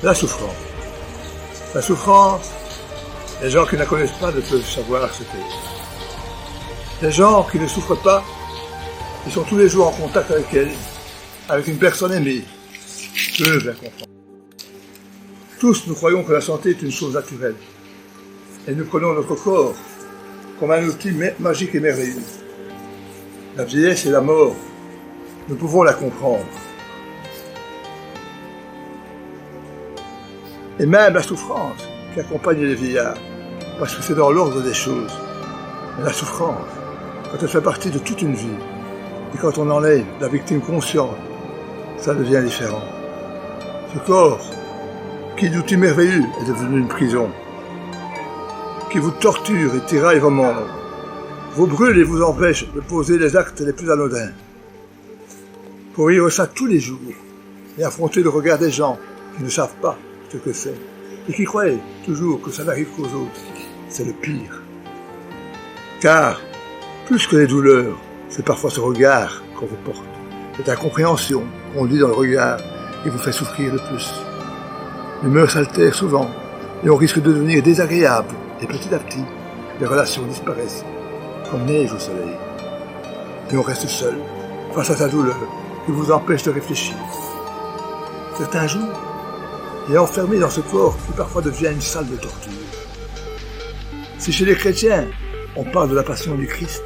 La souffrance. La souffrance, les gens qui ne la connaissent pas ne peuvent savoir ce qu'est. Les gens qui ne souffrent pas, ils sont tous les jours en contact avec elle, avec une personne aimée, peuvent la comprendre. Tous, nous croyons que la santé est une chose naturelle. Et nous prenons notre corps comme un outil magique et merveilleux. La vieillesse et la mort, nous pouvons la comprendre. Et même la souffrance qui accompagne les vieillards, parce que c'est dans l'ordre des choses. Mais la souffrance, quand elle fait partie de toute une vie, et quand on enlève la victime consciente, ça devient différent. Ce corps, qui d'outil merveilleux, est devenu une prison, qui vous torture et tiraille vos membres, vous brûle et vous empêche de poser les actes les plus anodins. Pour vivre ça tous les jours, et affronter le regard des gens qui ne savent pas ce que c'est, et qui croyaient toujours que ça n'arrive qu'aux autres, c'est le pire. Car, plus que les douleurs, c'est parfois ce regard qu'on vous porte, cette incompréhension qu'on lit dans le regard qui vous fait souffrir le plus. L'humeur s'altère souvent, et on risque de devenir désagréable, et petit à petit, les relations disparaissent, comme neige au soleil. Et on reste seul, face à sa douleur, qui vous empêche de réfléchir. Certains jours, et enfermé dans ce corps qui parfois devient une salle de torture. Si chez les chrétiens, on parle de la passion du Christ,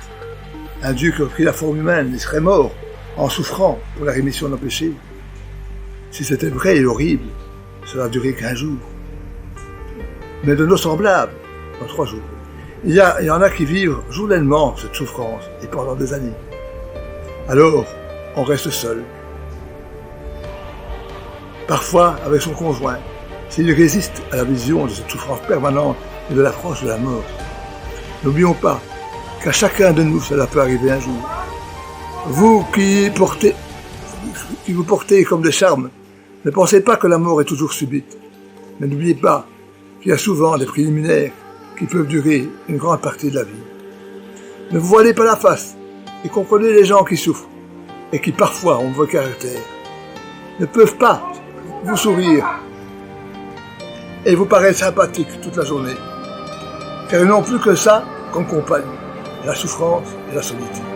un Dieu qui a pris la forme humaine, il serait mort en souffrant pour la rémission de nos péchés. Si c'était vrai et horrible, cela a duré qu'1 jour. Mais de nos semblables, en 3 jours, il y en a qui vivent journellement cette souffrance et pendant des années. Alors, on reste seul. Parfois avec son conjoint, s'il résiste à la vision de cette souffrance permanente et de l'approche de la mort. N'oublions pas qu'à chacun de nous, cela peut arriver un jour. Vous qui vous portez comme des charmes, ne pensez pas que la mort est toujours subite. Mais n'oubliez pas qu'il y a souvent des préliminaires qui peuvent durer une grande partie de la vie. Ne vous voilez pas la face et comprenez les gens qui souffrent et qui parfois ont mauvais caractère. Ne peuvent pas vous sourire et vous paraître sympathique toute la journée, car ils n'ont plus que ça comme compagne, la souffrance et la solitude.